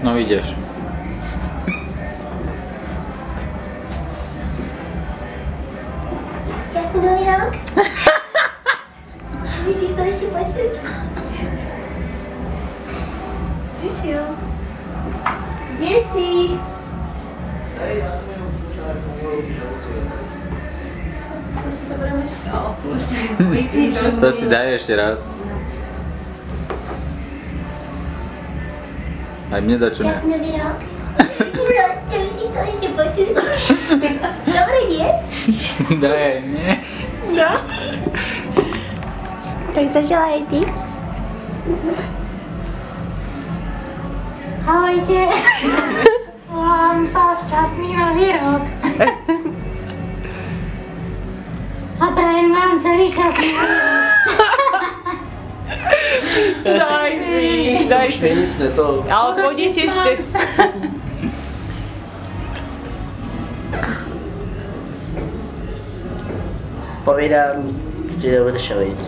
No ideš. Šťastný nový rok? By si chcel ešte počuť? Čišil. Kde si? Hej, ja som jenom skúšal aj fungovky, že To si to budeme škál. To si daj ešte raz. Aj mne dačo ne. Šťastný nový rok? Čo by si chcel ešte počuť? Dobre, nie? Daj aj mne. No. Tak začala aj ty. Ahojte. Vám sa šťastný nový rok. A prajem vám celý šťastný nový rok. Daj si. Penisne to. Ale pôjdete ešte. Povídám, chci do Vršovic.